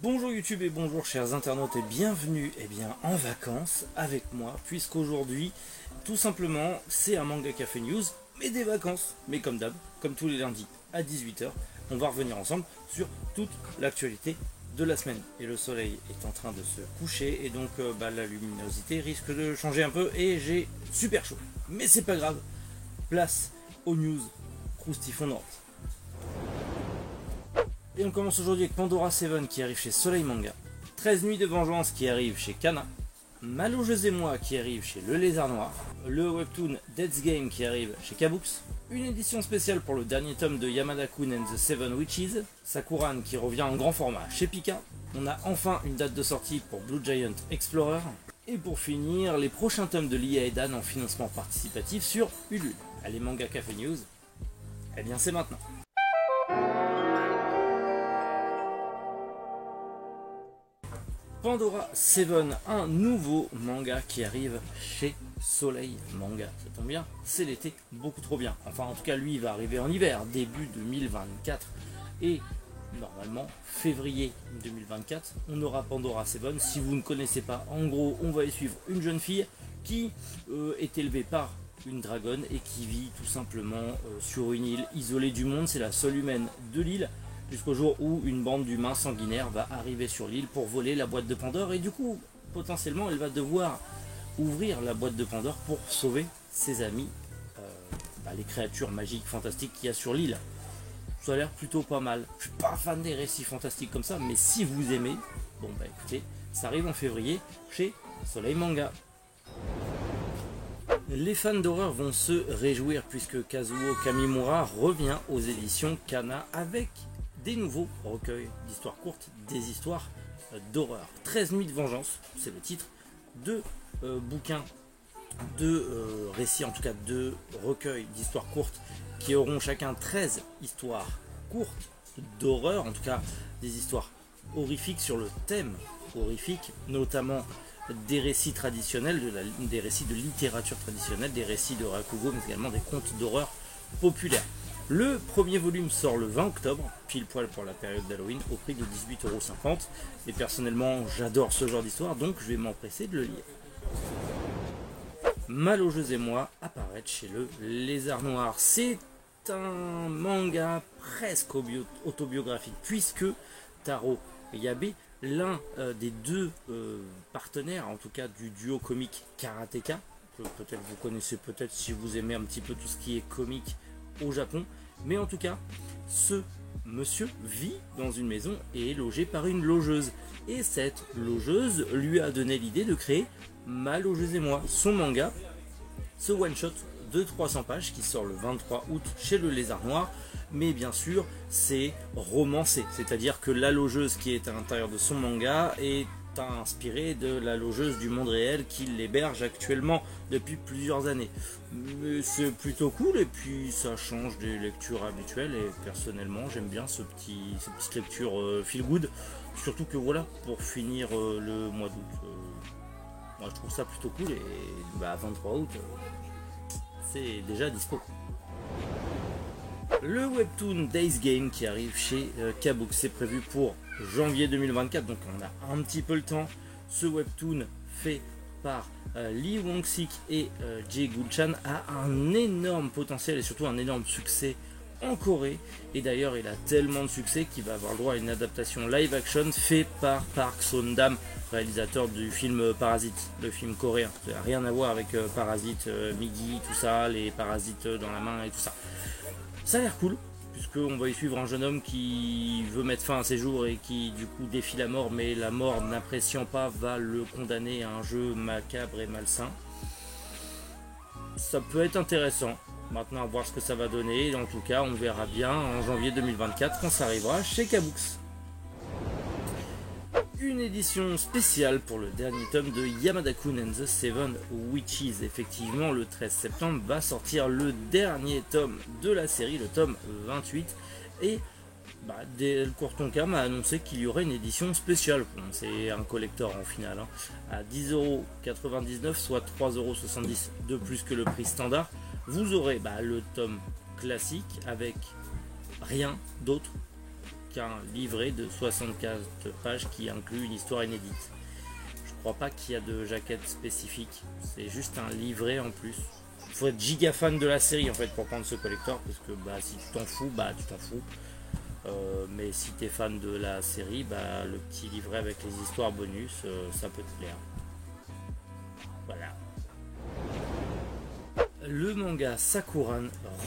Bonjour YouTube et bonjour chers internautes et bienvenue en vacances avec moi, puisqu'aujourd'hui tout simplement c'est un manga café news mais des vacances, mais comme d'hab, comme tous les lundis à 18 h, on va revenir ensemble sur toute l'actualité de la semaine. Et le soleil est en train de se coucher et donc la luminosité risque de changer un peu et j'ai super chaud, mais c'est pas grave, place aux news croustifondantes. Et on commence aujourd'hui avec Pandora 7 qui arrive chez Soleil Manga, 13 Nuits de Vengeance qui arrive chez Kana, Malogeuse et moi qui arrive chez Le Lézard Noir, le webtoon Death's Game qui arrive chez Kabooks, une édition spéciale pour le dernier tome de Yamada-kun and the Seven Witches, Sakuran qui revient en grand format chez Pika, on a enfin une date de sortie pour Blue Giant Explorer, et pour finir, les prochains tomes de Lia et Dan en financement participatif sur Ulule. Allez, Manga Café News, eh bien c'est maintenant. Pandora 7, un nouveau manga qui arrive chez Soleil Manga. Ça tombe bien, c'est l'été, beaucoup trop bien. Enfin, en tout cas, lui, il va arriver en hiver, début 2024. Et normalement, février 2024, on aura Pandora 7. Si vous ne connaissez pas, en gros, on va y suivre une jeune fille qui est élevée par une dragonne et qui vit tout simplement sur une île isolée du monde. C'est la seule humaine de l'île, jusqu'au jour où une bande d'humains sanguinaires va arriver sur l'île pour voler la boîte de Pandore, et du coup, potentiellement, elle va devoir ouvrir la boîte de Pandore pour sauver ses amis, les créatures magiques fantastiques qu'il y a sur l'île. Ça a l'air plutôt pas mal. Je suis pas fan des récits fantastiques comme ça, mais si vous aimez, bon bah écoutez, ça arrive en février chez Soleil Manga. Les fans d'horreur vont se réjouir puisque Kazuo Kamimura revient aux éditions Kana avec des nouveaux recueils d'histoires courtes, des histoires d'horreur. 13 Nuits de Vengeance, c'est le titre, de bouquins, de récits, en tout cas de recueils d'histoires courtes qui auront chacun 13 histoires courtes d'horreur, en tout cas des histoires horrifiques sur le thème horrifique, notamment des récits traditionnels, des récits de littérature traditionnelle, des récits de Rakugo, mais également des contes d'horreur populaires. Le premier volume sort le 20 octobre, pile poil pour la période d'Halloween, au prix de 18,50 €. Et personnellement, j'adore ce genre d'histoire, donc je vais m'empresser de le lire. Malogeuse et moi apparaît chez le Lézard Noir. C'est un manga presque autobiographique, puisque Taro Yabe, l'un des deux partenaires, en tout cas du duo comique Karateka, que peut-être vous connaissez peut-être si vous aimez un petit peu tout ce qui est comique au Japon, mais en tout cas ce monsieur vit dans une maison et est logé par une logeuse, et cette logeuse lui a donné l'idée de créer Malogeuse et moi, son manga, ce one shot de 300 pages qui sort le 23 août chez le Lézard Noir. Mais bien sûr c'est romancé, c'est à dire que la logeuse qui est à l'intérieur de son manga est inspirée de la logeuse du monde réel qui l'héberge actuellement depuis plusieurs années. Mais c'est plutôt cool, et puis ça change des lectures habituelles, et personnellement j'aime bien ces petites lectures feel good, surtout que voilà, pour finir le mois d'août, moi je trouve ça plutôt cool, et 23 août c'est déjà dispo. Le webtoon Days Game qui arrive chez Kabooks, c'est prévu pour janvier 2024, donc on a un petit peu le temps. Ce webtoon fait par Lee Wong-sik et Jae Gul-chan a un énorme potentiel et surtout un énorme succès en Corée, et d'ailleurs il a tellement de succès qu'il va avoir le droit à une adaptation live action fait par Park Son-dam, réalisateur du film Parasite, le film coréen. Ça n'a rien à voir avec Parasite, Migi, tout ça, les parasites dans la main et tout ça. Ça a l'air cool, puisqu'on va y suivre un jeune homme qui veut mettre fin à ses jours et qui du coup défie la mort, mais la mort, n'appréciant pas, va le condamner à un jeu macabre et malsain. Ça peut être intéressant, maintenant à voir ce que ça va donner. En tout cas on verra bien en janvier 2024 quand ça arrivera chez Kabooks. Une édition spéciale pour le dernier tome de Yamada-kun and the Seven Witches. Effectivement, le 13 septembre va sortir le dernier tome de la série, le tome 28. Et Delcourt Tonkam a annoncé qu'il y aurait une édition spéciale. Bon, c'est un collector en finale, à 10,99 €, soit 3,70 € de plus que le prix standard. Vous aurez le tome classique avec rien d'autre qu'un livret de 64 pages qui inclut une histoire inédite. Je crois pas qu'il y a de jaquette spécifique, c'est juste un livret en plus. Il faut être giga fan de la série en fait pour prendre ce collector, parce que bah, si tu t'en fous, bah tu t'en fous. Mais si tu es fan de la série, bah, le petit livret avec les histoires bonus, ça peut te plaire. Voilà. Le manga Sakuran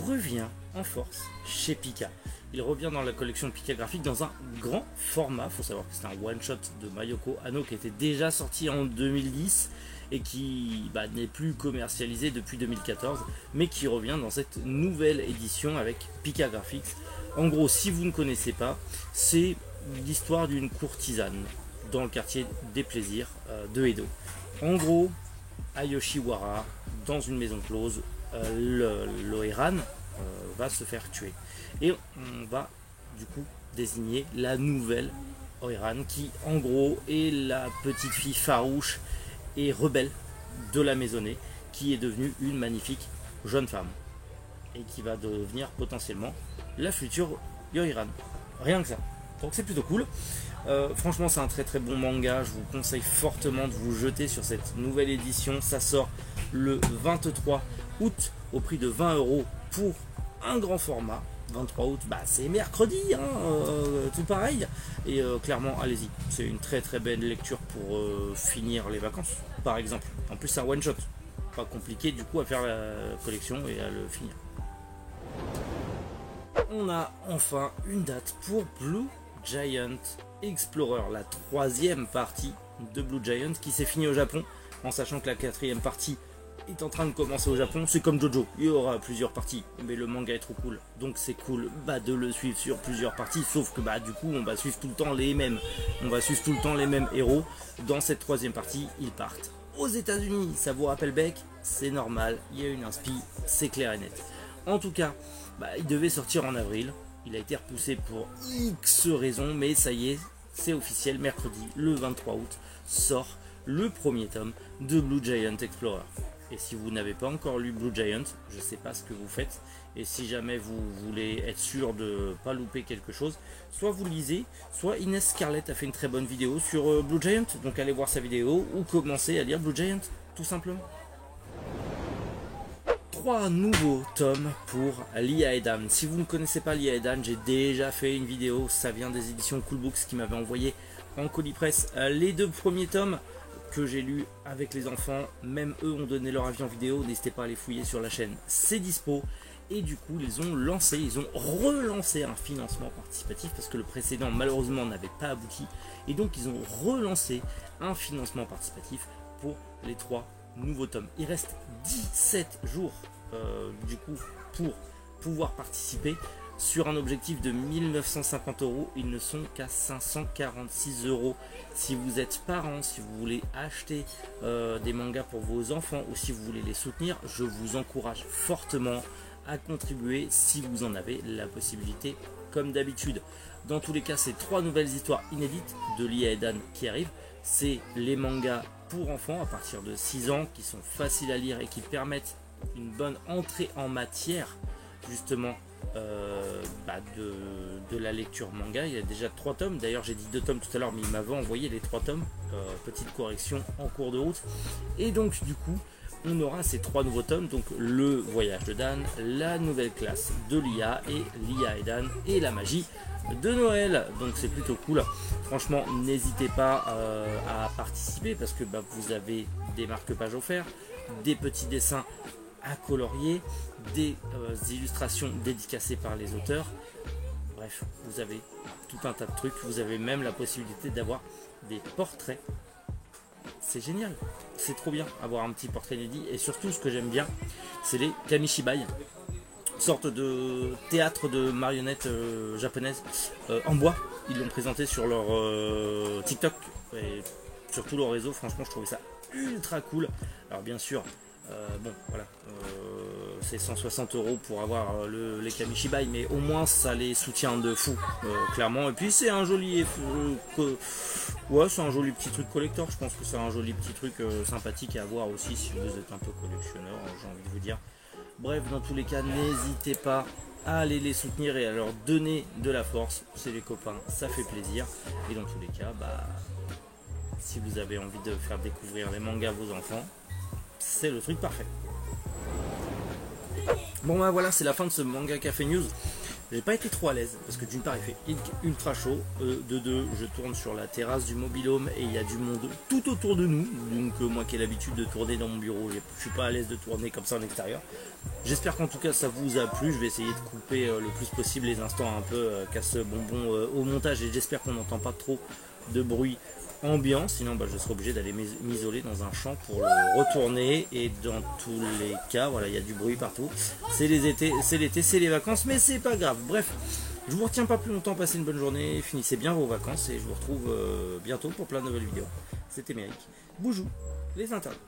revient en force chez Pika. Il revient dans la collection Pika Graphique dans un grand format. Il faut savoir que c'est un one-shot de Mayoko Hano qui était déjà sorti en 2010 et qui n'est plus commercialisé depuis 2014, mais qui revient dans cette nouvelle édition avec Pika Graphics. En gros, si vous ne connaissez pas, c'est l'histoire d'une courtisane dans le quartier des plaisirs de Edo. En gros, à Yoshiwara, dans une maison close, l'Oiran va se faire tuer. Et on va du coup désigner la nouvelle Oiran qui en gros est la petite fille farouche et rebelle de la maisonnée qui est devenue une magnifique jeune femme et qui va devenir potentiellement la future Yoiran. Rien que ça. Donc c'est plutôt cool. Franchement c'est un très très bon manga. Je vous conseille fortement de vous jeter sur cette nouvelle édition. Ça sort le 23 août au prix de 20 € pour un grand format. 23 août, c'est mercredi, hein, tout pareil. Et clairement, allez-y. C'est une très très belle lecture pour finir les vacances, par exemple. En plus, c'est un one-shot. Pas compliqué du coup à faire la collection et à le finir. On a enfin une date pour Blue Giant Explorer, la troisième partie de Blue Giant qui s'est finie au Japon, en sachant que la quatrième partie est en train de commencer au Japon. C'est comme Jojo, il y aura plusieurs parties, mais le manga est trop cool, donc c'est cool de le suivre sur plusieurs parties, sauf que du coup on va suivre tout le temps les mêmes, héros. Dans cette troisième partie, ils partent aux États-Unis. Ça vous rappelle Beck? C'est normal, il y a une inspi, c'est clair et net. En tout cas, il devait sortir en avril, il a été repoussé pour X raisons, mais ça y est, c'est officiel. Mercredi, le 23 août, sort le premier tome de Blue Giant Explorer. Et si vous n'avez pas encore lu Blue Giant, je ne sais pas ce que vous faites. Et si jamais vous voulez être sûr de ne pas louper quelque chose, soit vous lisez, soit Inès Scarlett a fait une très bonne vidéo sur Blue Giant. Donc allez voir sa vidéo ou commencez à lire Blue Giant, tout simplement. 3 nouveaux tomes pour Lia et Dan. Si vous ne connaissez pas Lia et Dan, j'ai déjà fait une vidéo. Ça vient des éditions Cool Books qui m'avaient envoyé en colis presse les 2 premiers tomes que j'ai lu avec les enfants. Même eux ont donné leur avis en vidéo. N'hésitez pas à les fouiller sur la chaîne, c'est dispo. Et du coup ils ont relancé un financement participatif parce que le précédent malheureusement n'avait pas abouti. Et donc ils ont relancé un financement participatif pour les 3 nouveaux tomes. Il reste 17 jours du coup pour pouvoir participer. Sur un objectif de 1950 €, ils ne sont qu'à 546 €. Si vous êtes parent, si vous voulez acheter des mangas pour vos enfants ou si vous voulez les soutenir, je vous encourage fortement à contribuer si vous en avez la possibilité comme d'habitude. Dans tous les cas, c'est 3 nouvelles histoires inédites de Lia et Dan qui arrivent. C'est les mangas pour enfants à partir de 6 ans qui sont faciles à lire et qui permettent une bonne entrée en matière justement de la lecture manga. Il y a déjà 3 tomes, d'ailleurs j'ai dit 2 tomes tout à l'heure mais il m'avait envoyé les 3 tomes, petite correction en cours de route. Et donc du coup on aura ces 3 nouveaux tomes, donc le voyage de Dan, la nouvelle classe de Lia et Dan et la magie de Noël. Donc c'est plutôt cool, franchement n'hésitez pas à participer parce que vous avez des marque-pages offerts, des petits dessins à colorier, des illustrations dédicacées par les auteurs. Bref, vous avez tout un tas de trucs. Vous avez même la possibilité d'avoir des portraits. C'est génial, c'est trop bien avoir un petit portrait inédit. Et surtout ce que j'aime bien, c'est les kamishibai, sorte de théâtre de marionnettes japonaises en bois. Ils l'ont présenté sur leur TikTok et sur tout leur réseau. Franchement je trouvais ça ultra cool. Alors bien sûr c'est 160 € pour avoir les kamishibai, mais au moins ça les soutient de fou, clairement. Et puis c'est un joli c'est un joli petit truc collector. Je pense que c'est un joli petit truc sympathique à avoir aussi si vous êtes un peu collectionneur, j'ai envie de vous dire. Bref, dans tous les cas, n'hésitez pas à aller les soutenir et à leur donner de la force. C'est les copains, ça fait plaisir. Et dans tous les cas, si vous avez envie de faire découvrir les mangas à vos enfants, c'est le truc parfait. Bon voilà, c'est la fin de ce Manga Café News. J'ai pas été trop à l'aise parce que d'une part il fait ultra chaud, de deux je tourne sur la terrasse du mobil-home et il y a du monde tout autour de nous, donc moi qui ai l'habitude de tourner dans mon bureau, je suis pas à l'aise de tourner comme ça en extérieur. J'espère qu'en tout cas ça vous a plu, je vais essayer de couper le plus possible les instants un peu casse-bonbon au montage et j'espère qu'on n'entend pas trop de bruit ambiant, sinon je serai obligé d'aller m'isoler dans un champ pour le retourner et dans tous les cas, voilà, il y a du bruit partout. C'est l'été, c'est les vacances, mais c'est pas grave. Bref, je vous retiens pas plus longtemps, passez une bonne journée, finissez bien vos vacances et je vous retrouve bientôt pour plein de nouvelles vidéos. C'était Méric. Boujou, les internautes.